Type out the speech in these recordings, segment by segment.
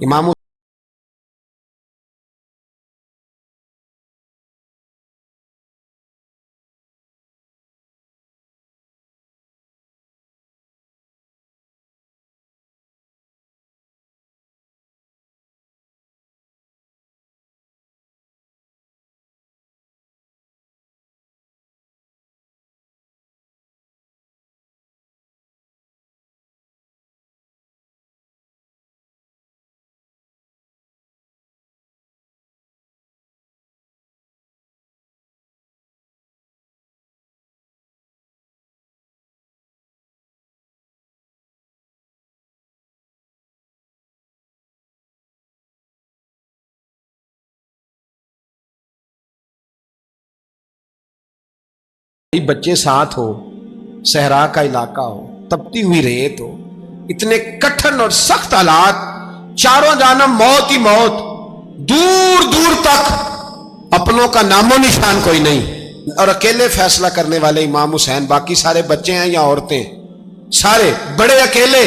इमाम बच्चे साथ हो, सहरा का इलाका हो, तपती हुई रेत हो, इतने कठिन और सख्त हालात, चारों जानब मौत ही मौत, दूर दूर तक अपनों का नामो निशान कोई नहीं, और अकेले फैसला करने वाले इमाम हुसैन, बाकी सारे बच्चे हैं या औरतें, सारे बड़े अकेले।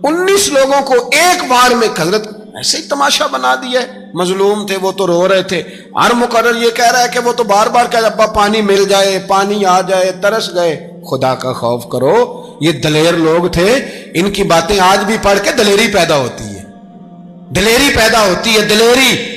19 लोगों को एक बार में हजरत ऐसे ही तमाशा बना दिया है। मजलूम थे वो तो रो रहे थे, हर मुकर्रर ये कह रहा है कि वो तो बार बार कह अब्बा पानी मिल जाए, पानी आ जाए, तरस गए। खुदा का खौफ करो, ये दलेर लोग थे, इनकी बातें आज भी पढ़ के दलेरी पैदा होती है, दलेरी पैदा होती है, दलेरी।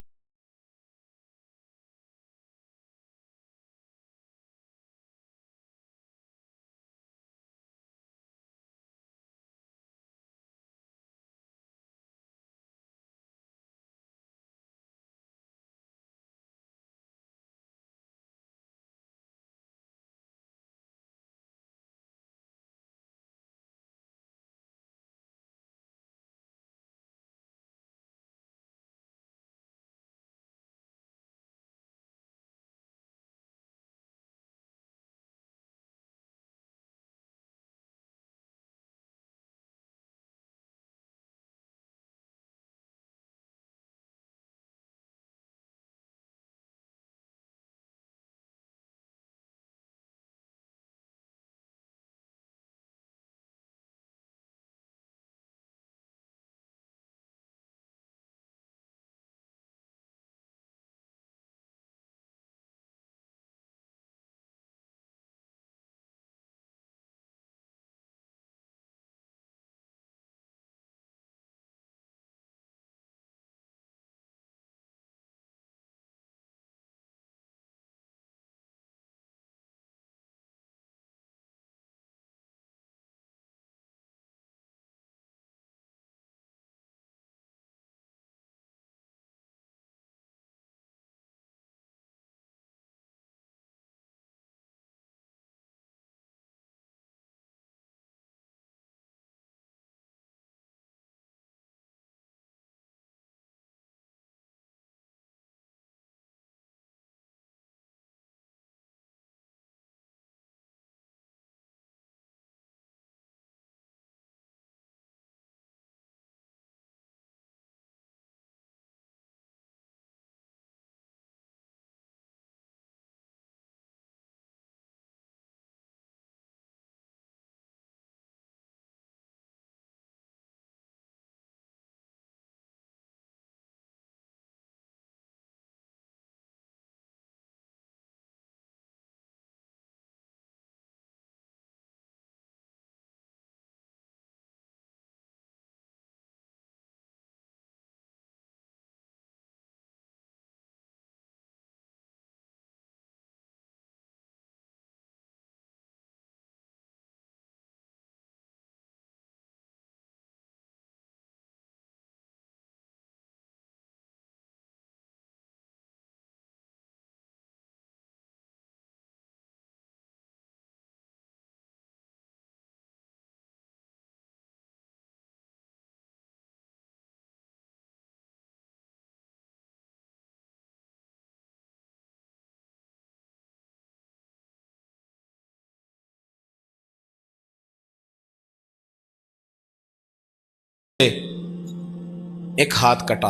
एक हाथ कटा,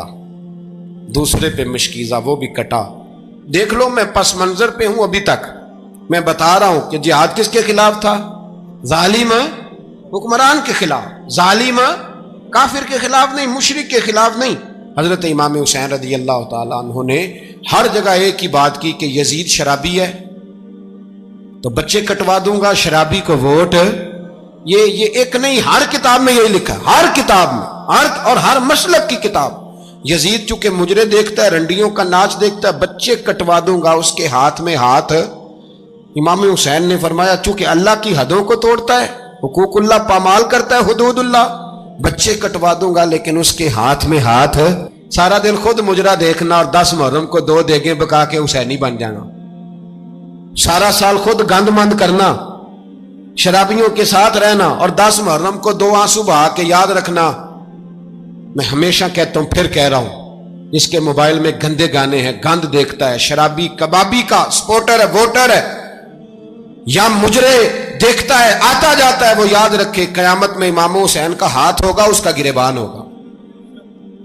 दूसरे पे मशकीजा, वो भी कटा। देख लो मैं पस मंजर पे हूं अभी तक। मैं बता रहा हूं कि जिहाद किसके खिलाफ था? जालिम हुक्मरान के खिलाफ, जालिम काफिर के खिलाफ नहीं, मुशरिक के खिलाफ नहीं। हजरत इमाम हुसैन रज़ी अल्लाह तआला अन्हु ने हर जगह एक ही बात की कि यजीद शराबी है तो बच्चे कटवा दूंगा, शराबी को वोट। ये एक नहीं, हर किताब में यही लिखा, हर किताब में, हर और हर मसलक की किताब। यजीद चूंकि मुजरे देखता है, रंडियों का नाच देखता है, बच्चे कटवा दूंगा, उसके हाथ में हाथ। इमाम हुसैन ने फरमाया चूंकि अल्लाह की हदों को तोड़ता है, हुकूकुल्लाह पामाल करता है, हुदूदुल्लाह, बच्चे कटवा दूंगा लेकिन उसके हाथ में हाथ। सारा दिन खुद मुजरा देखना और 10 मुहर्रम को 2 देगे बका के हुसैनी बन जाना। सारा साल खुद गंदमंद करना, शराबियों के साथ रहना और 10 मुहर्रम को 2 आंसू बहा के याद रखना। मैं हमेशा कहता हूं, फिर कह रहा हूं, इसके मोबाइल में गंदे गाने हैं, गंद देखता है, शराबी कबाबी का सपोर्टर है, वोटर है, या मुजरे देखता है, आता जाता है, वो याद रखे कयामत में इमाम हुसैन का हाथ होगा, उसका गिरेबान होगा।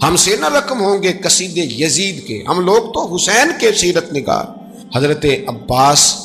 हमसे न रकम होंगे कसीदे यजीद के, हम लोग तो हुसैन के सीरत निगार। हजरत अब्बास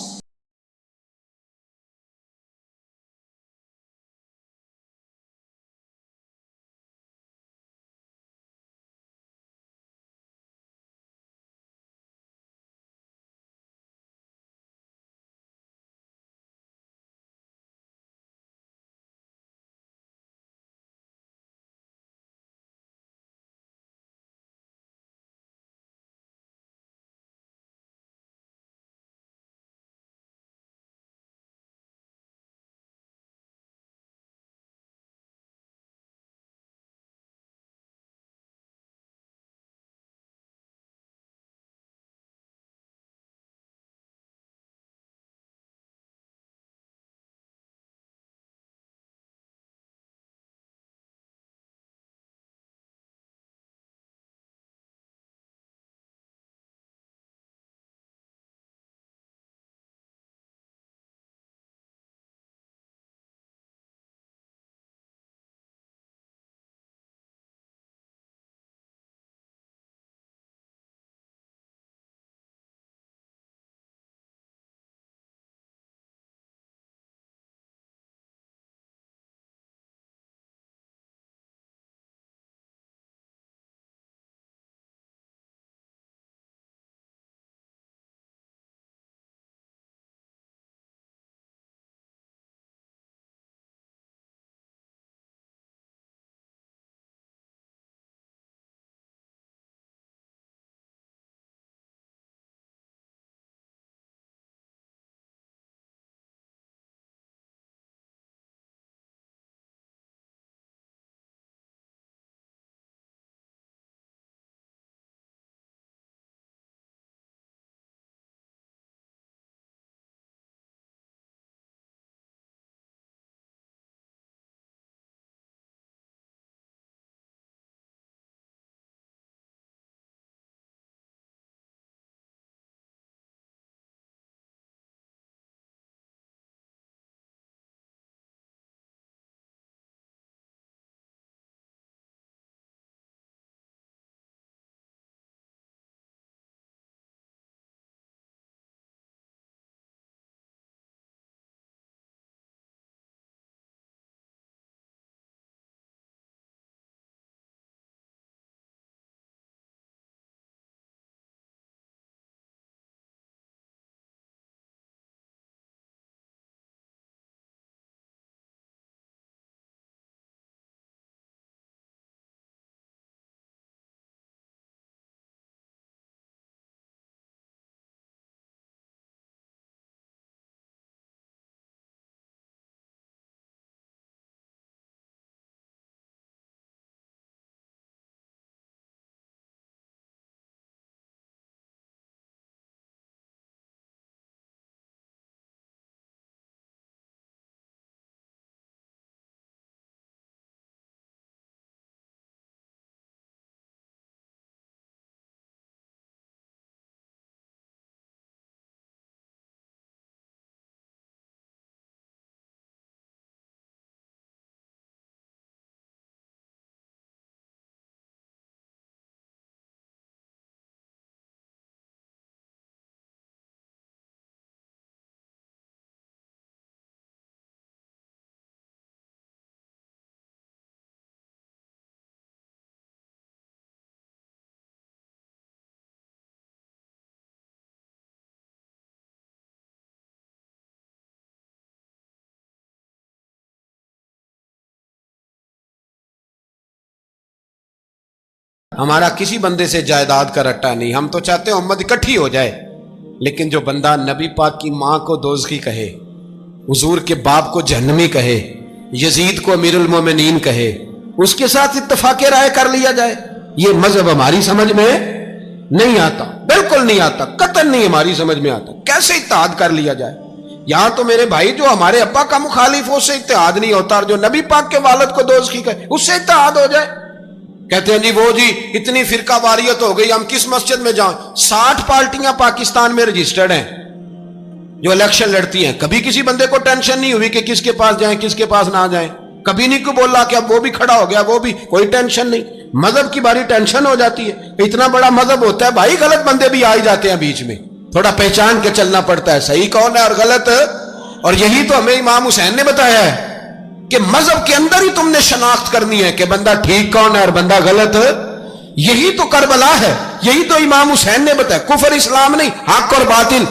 हमारा किसी बंदे से जायदाद का रट्टा नहीं, हम तो चाहते हैं उम्मत इकट्ठी हो जाए। लेकिन जो बंदा नबी पाक की मां को दोज़खी कहे, हुजूर के बाप को जहन्नमी कहे, यजीद को अमीरुल मोमिनीन कहे, उसके साथ इत्तफाक राय कर लिया जाए, ये मजहब हमारी समझ में नहीं आता, बिल्कुल नहीं आता, कतई नहीं हमारी समझ में आता। कैसे इत्तेहाद कर लिया जाए? यहां तो मेरे भाई जो हमारे अब्बा का मुखालिफ हो उससे इत्तेहाद नहीं होता, और जो नबी पाक के वालिद को दोज़खी कहे उससे इत्तेहाद हो जाए। कहते हैं जी वो जी इतनी फिरका वारियत हो गई, हम किस मस्जिद में जाएं? 60 पार्टियां पाकिस्तान में रजिस्टर्ड हैं जो इलेक्शन लड़ती हैं। कभी किसी बंदे को टेंशन नहीं हुई कि किसके पास जाएं किसके पास ना जाएं। कभी नहीं को बोला कि अब वो भी खड़ा हो गया, वो भी, कोई टेंशन नहीं। मजहब की बारी टेंशन हो जाती है। इतना बड़ा मजहब होता है भाई, गलत बंदे भी आ ही जाते हैं बीच में, थोड़ा पहचान के चलना पड़ता है सही कौन है और गलत। और यही तो हमें इमाम हुसैन ने बताया है कि मजहब के अंदर ही तुमने शनाख्त करनी है कि बंदा ठीक कौन है और बंदा गलत। यही तो करबला है, यही तो इमाम हुसैन ने बताया। कुफर इस्लाम नहीं, हक और बातिल।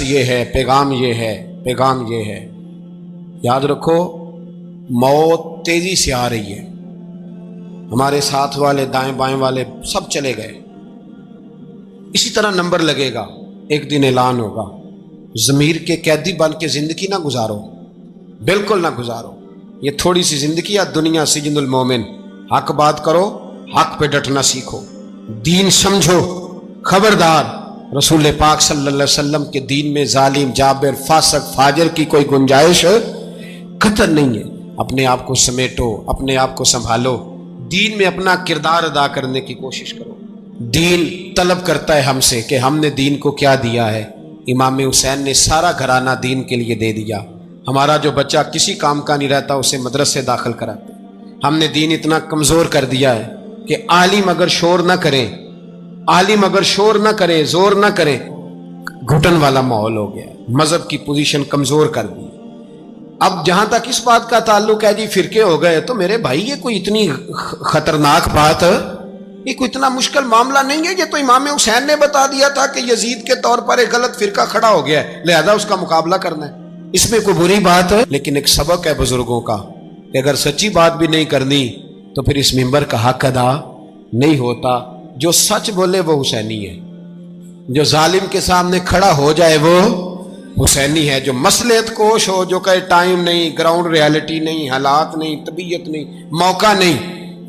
ये है पैगाम, ये है पैगाम, ये है। याद रखो मौत तेजी से आ रही है। हमारे साथ वाले दाएं बाएं वाले सब चले गए। इसी तरह नंबर लगेगा, एक दिन ऐलान होगा। ज़मीर के कैदी बन के जिंदगी ना गुजारो, बिल्कुल ना गुजारो। ये थोड़ी सी जिंदगी है दुनिया सिजनुल मोमिन। हक बात करो, हक पे डटना सीखो, दीन समझो। खबरदार, रसूल पाक सल्लल्लाहु अलैहि वसल्लम के दीन में जालिम, जाबिर, फासिक, फाजिर की कोई गुंजाइश कतई नहीं है। अपने आप को समेटो, अपने आप को संभालो, दीन में अपना किरदार अदा करने की कोशिश करो। दीन तलब करता है हमसे कि हमने दीन को क्या दिया है। इमाम हुसैन ने सारा घराना दीन के लिए दे दिया। हमारा जो बच्चा किसी काम का नहीं रहता उसे मदरसे दाखिल कराते। हमने दीन इतना कमज़ोर कर दिया है कि आलिम अगर शोर ना करें, आलिम अगर शोर ना करे, जोर ना करे, घुटन वाला माहौल हो गया। मजहब की पोजीशन कमजोर कर दी। अब जहां तक इस बात का ताल्लुक है जी फिरके हो गए, तो मेरे भाई ये कोई इतनी खतरनाक बात, ये कोई इतना मुश्किल मामला नहीं है। ये तो इमाम हुसैन ने बता दिया था कि यजीद के तौर पर एक गलत फिरका खड़ा हो गया है, लिहाजा उसका मुकाबला करना है। इसमें कोई बुरी बात है, लेकिन एक सबक है बुजुर्गों का कि अगर सच्ची बात भी नहीं करनी तो फिर इस मिंबर का हक अदा नहीं होता। जो सच बोले वो हुसैनी है, जो जालिम के सामने खड़ा हो जाए वो हुसैनी है। जो मसलेत कोश हो, जो कहे टाइम नहीं, ग्राउंड रियलिटी नहीं, हालात नहीं, तबीयत नहीं, मौका नहीं,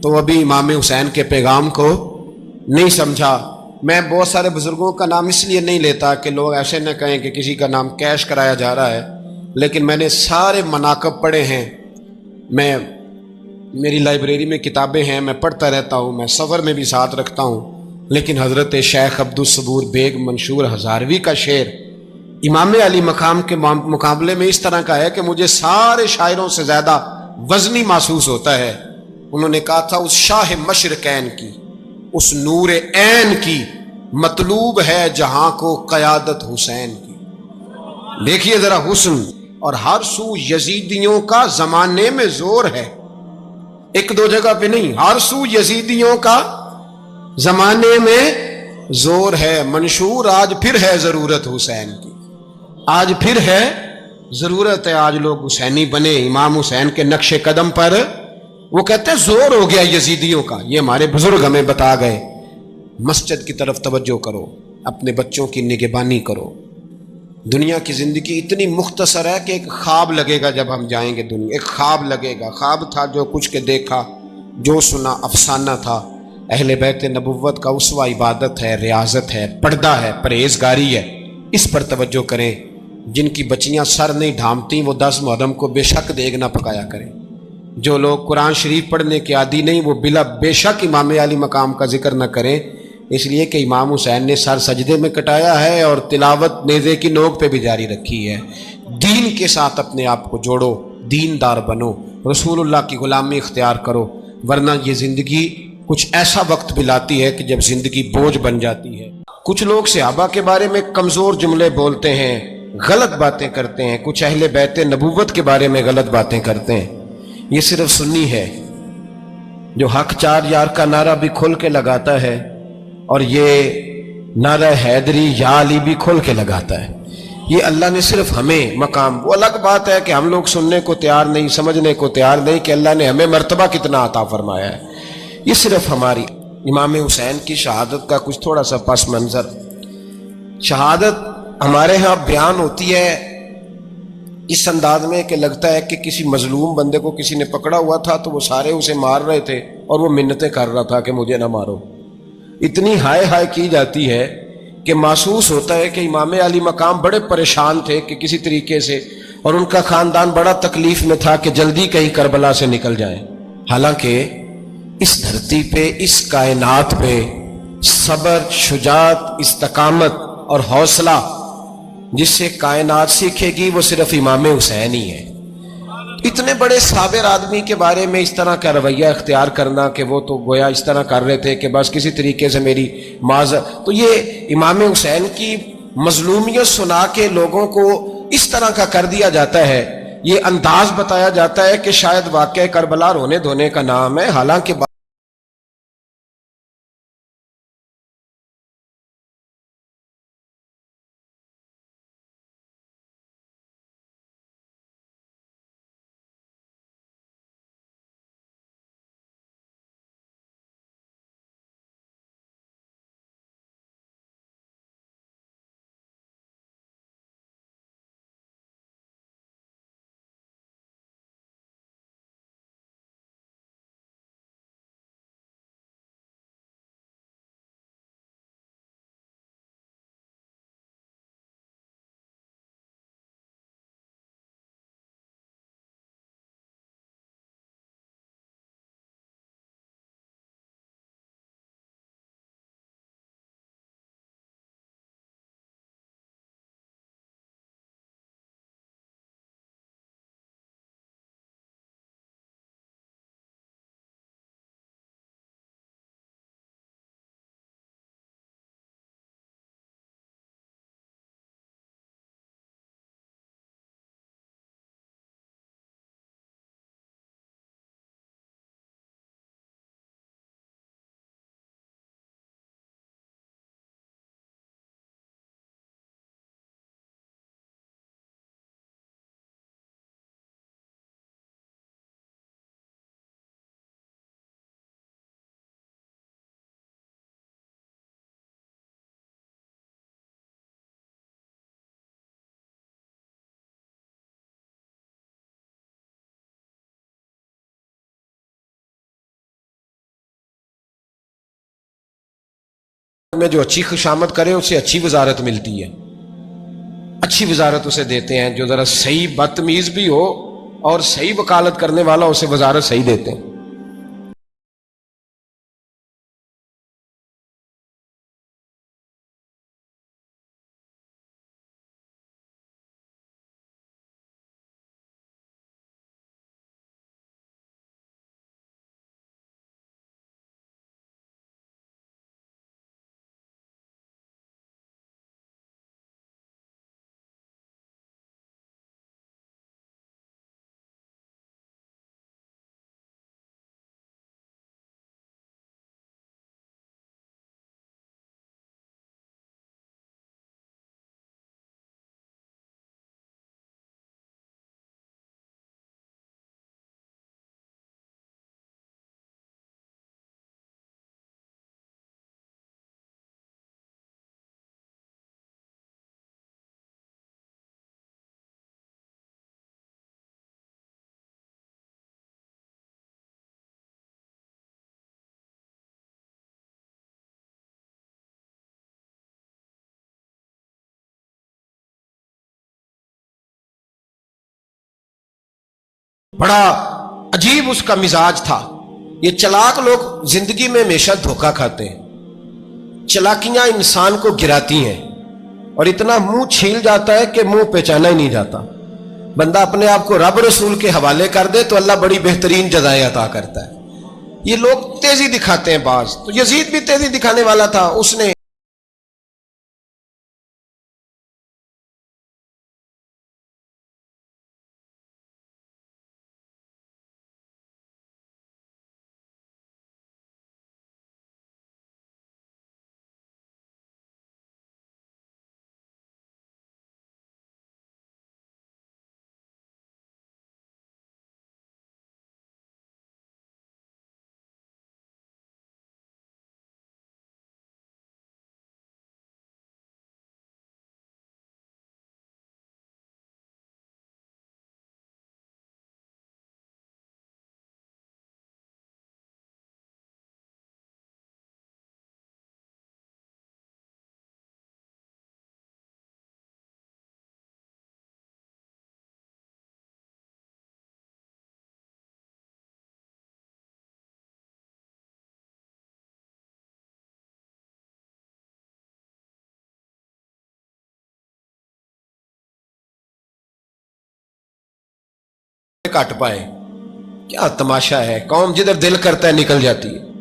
तो अभी इमाम हुसैन के पैगाम को नहीं समझा। मैं बहुत सारे बुजुर्गों का नाम इसलिए नहीं लेता कि लोग ऐसे न कहें कि किसी का नाम कैश कराया जा रहा है, लेकिन मैंने सारे मनाकब पढ़े हैं। मेरी लाइब्रेरी में किताबें हैं, मैं पढ़ता रहता हूँ, मैं सफ़र में भी साथ रखता हूँ। लेकिन हज़रत शेख अब्दुल सबूर बेग मंशूर हज़ारवी का शेर इमाम अली मकाम के मुकाबले में इस तरह का है कि मुझे सारे शायरों से ज़्यादा वज़नी महसूस होता है। उन्होंने कहा था, उस शाह मशरकैन की, उस नूर ऐन की मतलूब है जहाँ को क़यादत हुसैन की। देखिए जरा हुस्न। और हर सू यजीदियों का जमाने में जोर है, एक दो जगह पे नहीं, हर सू यजीदियों का जमाने में जोर है। मंशूर आज फिर है जरूरत हुसैन की, आज फिर है जरूरत है, आज लोग हुसैनी बने, इमाम हुसैन के नक्शे कदम पर। वो कहते हैं जोर हो गया यजीदियों का, ये हमारे बुजुर्ग हमें बता गए। मस्जिद की तरफ तवज्जो करो, अपने बच्चों की निगहबानी करो। दुनिया की जिंदगी इतनी मुख्तसर है कि एक ख्वाब लगेगा जब हम जाएंगे दुनिया, एक ख्वाब लगेगा। ख्वाब था जो कुछ के देखा, जो सुना अफसाना था। अहले बैत नबुव्वत का उसवा इबादत है, रियाजत है, पर्दा है, परहेजगारी है। इस पर तवज्जो करें। जिनकी बच्चियां सर नहीं ढांपती वो 10 मुहर्रम को बेशक देग ना पकाया करें। जो लोग कुरान शरीफ पढ़ने के आदि नहीं वो बिला बेशक इमाम अली मकाम का जिक्र न करें, इसलिए कि इमाम हुसैन ने सर सजदे में कटाया है और तिलावत नेज़े की नोक पे भी जारी रखी है। दीन के साथ अपने आप को जोड़ो, दीनदार बनो, रसूलुल्लाह की गुलामी इख्तियार करो, वरना ये ज़िंदगी कुछ ऐसा वक्त भी लाती है कि जब ज़िंदगी बोझ बन जाती है। कुछ लोग सहाबा के बारे में कमज़ोर जुमले बोलते हैं, गलत बातें करते हैं, कुछ अहले बैत नबूवत के बारे में गलत बातें करते हैं। ये सिर्फ सुन्नी है जो हक चार यार का नारा भी खोल के लगाता है, और ये नारा हैदरी या अली भी खोल के लगाता है। ये अल्लाह ने सिर्फ हमें मकाम, वो अलग बात है कि हम लोग सुनने को तैयार नहीं, समझने को तैयार नहीं कि अल्लाह ने हमें मर्तबा कितना अता फरमाया है। ये सिर्फ हमारी इमाम हुसैन की शहादत का कुछ थोड़ा सा पस मंजर। शहादत हमारे यहाँ बयान होती है इस अंदाज में कि लगता है कि किसी मजलूम बंदे को किसी ने पकड़ा हुआ था तो वो सारे उसे मार रहे थे और वो मिन्नतें कर रहा था कि मुझे ना मारो। इतनी हाय हाय की जाती है कि महसूस होता है कि इमाम अली मकाम बड़े परेशान थे कि किसी तरीके से, और उनका खानदान बड़ा तकलीफ में था कि जल्दी कहीं करबला से निकल जाए। हालांकि इस धरती पे, इस कायनात पे सब्र, शुजात, इस्तकामत और हौसला जिससे कायनात सीखेगी वो सिर्फ इमाम हुसैन ही है। इतने बड़े साबिर आदमी के बारे में इस तरह का रवैया इख्तियार करना कि वो तो गोया इस तरह कर रहे थे कि बस किसी तरीके से मेरी माजर, तो ये इमाम हुसैन की मजलूमियत सुना के लोगों को इस तरह का कर दिया जाता है। ये अंदाज बताया जाता है कि शायद वाकई करबला रोने धोने का नाम है, हालांकि में जो अच्छी खुशामद करे उसे अच्छी वजारत मिलती है, अच्छी वजारत उसे देते हैं। जो जरा सही बदतमीज भी हो और सही वकालत करने वाला उसे वजारत सही देते हैं। बड़ा अजीब उसका मिजाज था। ये चालाक लोग जिंदगी में हमेशा धोखा खाते हैं। चालाकियां इंसान को गिराती हैं और इतना मुंह छील जाता है कि मुंह पहचाना ही नहीं जाता। बंदा अपने आप को रब रसूल के हवाले कर दे तो अल्लाह बड़ी बेहतरीन जज़ाएं अता करता है। ये लोग तेजी दिखाते हैं बाज, तो यजीद भी तेजी दिखाने वाला था। उसने काट पाए। क्या तमाशा है, कौम जिधर दिल करता है निकल जाती है।